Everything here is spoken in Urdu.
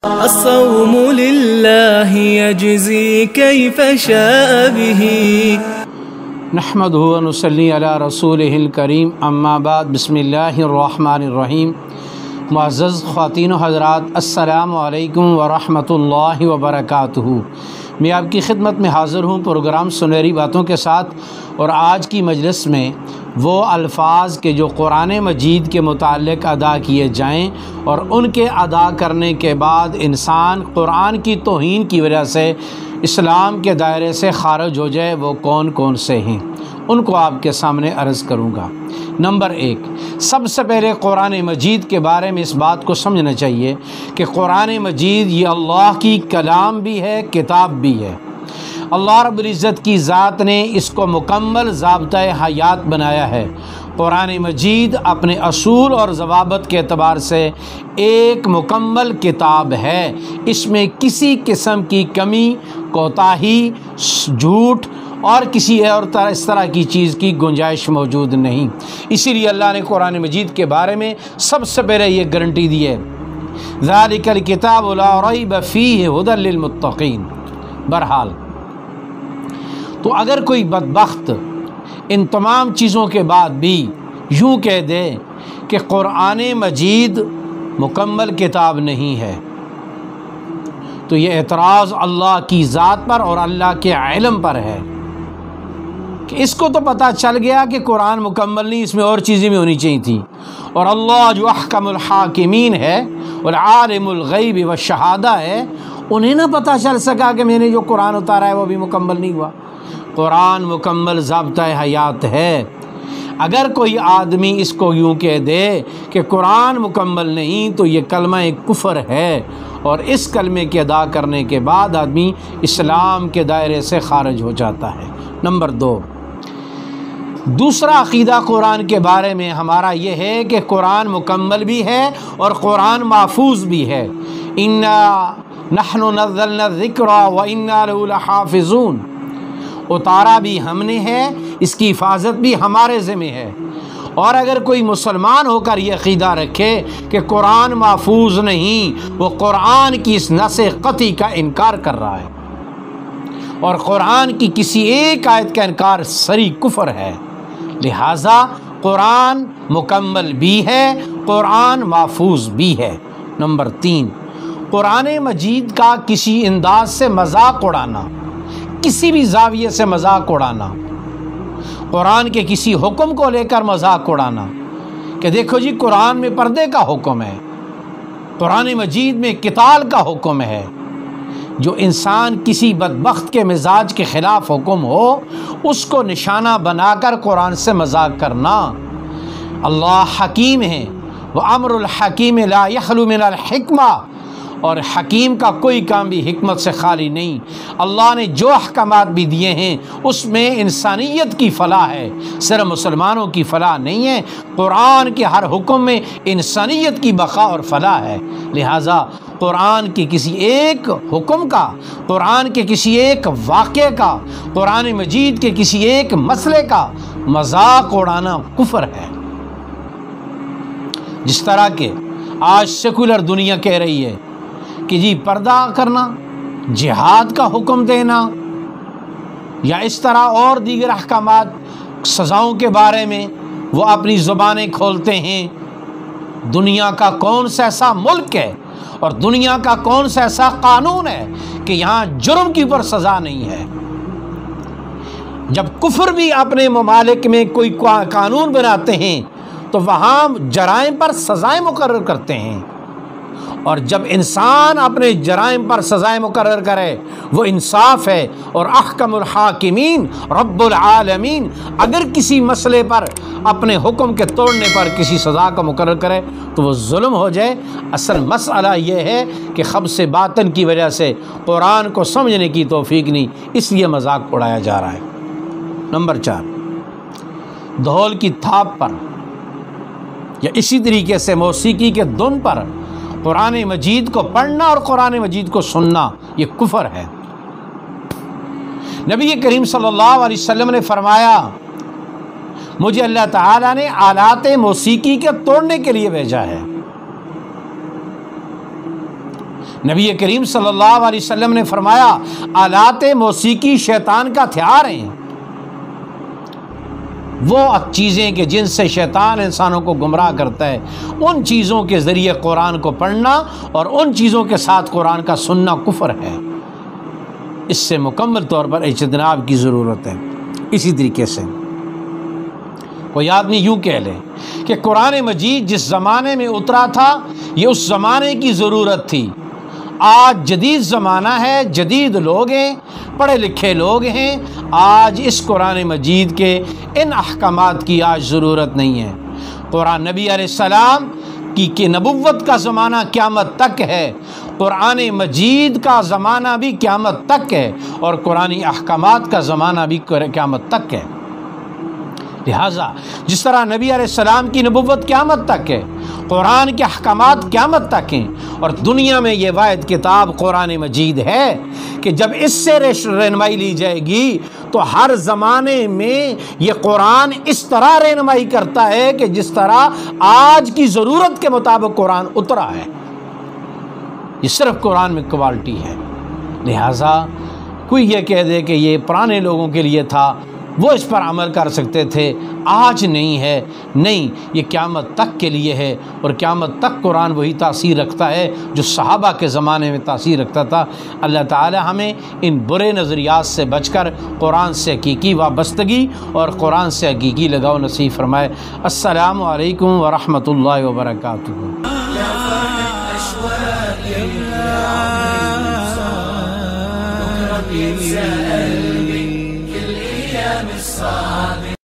الصوم لله يجزي كيف شاء به نحمدہ ونصلی علی رسولہ الکریم، اما بعد، بسم اللہ الرحمن الرحیم۔ معزز خواتین و حضرات، السلام علیکم ورحمۃ اللہ وبرکاتہ۔ میں آپ کی خدمت میں حاضر ہوں پروگرام سنہری باتوں کے ساتھ، اور آج کی مجلس میں وہ الفاظ کے جو قرآن مجید کے متعلق ادا کیے جائیں اور ان کے ادا کرنے کے بعد انسان قرآن کی توہین کی وجہ سے اسلام کے دائرے سے خارج ہو جائے، وہ کون کون سے ہیں، ان کو آپ کے سامنے عرض کروں گا۔ نمبر 1، سب سے پہلے قرآن مجید کے بارے میں اس بات کو سمجھنا چاہیے کہ قرآن مجید یہ اللہ کی کلام بھی ہے، کتاب بھی ہے۔ اللہ رب العزت کی ذات نے اس کو مکمل ضابطۂ حیات بنایا ہے۔ قرآن مجید اپنے اصول اور ضوابط کے اعتبار سے ایک مکمل کتاب ہے۔ اس میں کسی قسم کی کمی، کوتاہی، جھوٹ اور کسی اور اس طرح کی چیز کی گنجائش موجود نہیں۔ اسی لیے اللہ نے قرآن مجید کے بارے میں سب سے پہلے یہ گارنٹی دی ہے، ذالک الکتاب لا ریب فیہ ھدی للمتقین۔ بہرحال تو اگر کوئی بدبخت ان تمام چیزوں کے بعد بھی یوں کہہ دے کہ قرآن مجید مکمل کتاب نہیں ہے، تو یہ اعتراض اللہ کی ذات پر اور اللہ کے علم پر ہے کہ اس کو تو پتہ چل گیا کہ قرآن مکمل نہیں، اس میں اور چیزیں بھی ہونی چاہیے تھیں، اور اللہ جو احکم الحاکمین ہے اور عالم الغیب والشہادہ ہے، انہیں نہ پتہ چل سکا کہ میں نے جو قرآن اتارا ہے وہ بھی مکمل نہیں ہوا۔ قرآن مکمل ضابطۂ حیات ہے۔ اگر کوئی آدمی اس کو یوں کہہ دے کہ قرآن مکمل نہیں، تو یہ کلمہ کفر ہے، اور اس کلمے کے ادا کرنے کے بعد آدمی اسلام کے دائرے سے خارج ہو جاتا ہے۔ نمبر 2، دوسرا عقیدہ قرآن کے بارے میں ہمارا یہ ہے کہ قرآن مکمل بھی ہے اور قرآن محفوظ بھی ہے۔ اِنَّا نَحْنُ نَزَّلْنَا الذِّكْرَ وَإِنَّا لَهُ لَحَافِظُونَ، اتارا بھی ہم نے ہے، اس کی حفاظت بھی ہمارے ذمہ ہے۔ اور اگر کوئی مسلمان ہو کر یہ عقیدہ رکھے کہ قرآن محفوظ نہیں، وہ قرآن کی اس نص قطعی کا انکار کر رہا ہے، اور قرآن کی کسی ایک آیت کا انکار صریح کفر ہے۔ لہٰذا قرآن مکمل بھی ہے، قرآن محفوظ بھی ہے۔ نمبر 3، قرآن مجید کا کسی انداز سے مذاق اڑانا، کسی بھی زاویے سے مذاق اڑانا، قرآن کے کسی حکم کو لے کر مذاق اڑانا کہ دیکھو جی قرآن میں پردے کا حکم ہے، قرآن مجید میں قتال کا حکم ہے، جو انسان کسی بدبخت کے مزاج کے خلاف حکم ہو اس کو نشانہ بنا کر قرآن سے مذاق کرنا۔ اللہ حکیم ہے، وَأَمْرُ الْحَكِيمِ لَا يَخْلُو مِنَ الْحِكْمَةِ، اور حکیم کا کوئی کام بھی حکمت سے خالی نہیں۔ اللہ نے جو احکامات بھی دیے ہیں اس میں انسانیت کی فلاح ہے، صرف مسلمانوں کی فلاح نہیں ہے۔ قرآن کے ہر حکم میں انسانیت کی بقا اور فلاح ہے۔ لہٰذا قرآن کے کسی ایک حکم کا، قرآن کے کسی ایک واقعے کا، قرآن مجید کے کسی ایک مسئلے کا مذاق اڑانا کفر ہے۔ جس طرح کہ آج سیکولر دنیا کہہ رہی ہے کہ جی پردہ کرنا، جہاد کا حکم دینا، یا اس طرح اور دیگر احکامات، سزاؤں کے بارے میں وہ اپنی زبانیں کھولتے ہیں۔ دنیا کا کون سا ایسا ملک ہے اور دنیا کا کون سا ایسا قانون ہے کہ یہاں جرم کے اوپر سزا نہیں ہے؟ جب کفر بھی اپنے ممالک میں کوئی قانون بناتے ہیں تو وہاں جرائم پر سزائیں مقرر کرتے ہیں، اور جب انسان اپنے جرائم پر سزائیں مقرر کرے وہ انصاف ہے۔ اور احکم الحاکمین رب العالمین اگر کسی مسئلے پر اپنے حکم کے توڑنے پر کسی سزا کا مقرر کرے تو وہ ظلم ہو جائے۔ اصل مسئلہ یہ ہے کہ خبث باطن کی وجہ سے قرآن کو سمجھنے کی توفیق نہیں، اس لیے مذاق اڑایا جا رہا ہے۔ نمبر 4، دھول کی تھاپ پر یا اسی طریقے سے موسیقی کے دھن پر قرآن مجید کو پڑھنا اور قرآن مجید کو سننا یہ کفر ہے۔ نبی کریم صلی اللہ علیہ وسلم نے فرمایا، مجھے اللہ تعالیٰ نے آلات موسیقی کے توڑنے کے لیے بھیجا ہے۔ نبی کریم صلی اللہ علیہ وسلم نے فرمایا آلات موسیقی شیطان کا ہتھیار ہیں، وہ چیزیں کہ جن سے شیطان انسانوں کو گمراہ کرتا ہے، ان چیزوں کے ذریعے قرآن کو پڑھنا اور ان چیزوں کے ساتھ قرآن کا سننا کفر ہے، اس سے مکمل طور پر اجتناب کی ضرورت ہے۔ اسی طریقے سے کوئی آدمی یوں کہہ لے کہ قرآن مجید جس زمانے میں اترا تھا یہ اس زمانے کی ضرورت تھی، آج جدید زمانہ ہے، جدید لوگ ہیں، پڑھے لکھے لوگ ہیں، آج اس قرآن مجید کے ان احکامات کی آج ضرورت نہیں ہے۔ قرآن نبی علیہ السلام کی نبوت کا زمانہ قیامت تک ہے، قرآن مجید کا زمانہ بھی قیامت تک ہے، اور قرآنی احکامات کا زمانہ بھی قیامت تک ہے۔ لہٰذا جس طرح نبی علیہ السلام کی نبوت قیامت تک ہے، قرآن کے احکامات قیامت تک ہیں، اور دنیا میں یہ واحد کتاب قرآن مجید ہے کہ جب اس سے رہنمائی لی جائے گی تو ہر زمانے میں یہ قرآن اس طرح رہنمائی کرتا ہے کہ جس طرح آج کی ضرورت کے مطابق قرآن اترا ہے۔ یہ صرف قرآن میں کوالٹی ہے۔ لہٰذا کوئی یہ کہہ دے کہ یہ پرانے لوگوں کے لیے تھا، وہ اس پر عمل کر سکتے تھے، آج نہیں ہے، نہیں، یہ قیامت تک کے لیے ہے، اور قیامت تک قرآن وہی تاثیر رکھتا ہے جو صحابہ کے زمانے میں تاثیر رکھتا تھا۔ اللہ تعالی ہمیں ان برے نظریات سے بچ کر قرآن سے حقیقی وابستگی اور قرآن سے حقیقی لگاؤ نصیب فرمائے۔ السلام علیکم ورحمۃ اللہ وبرکاتہ۔ كل أيام الصابر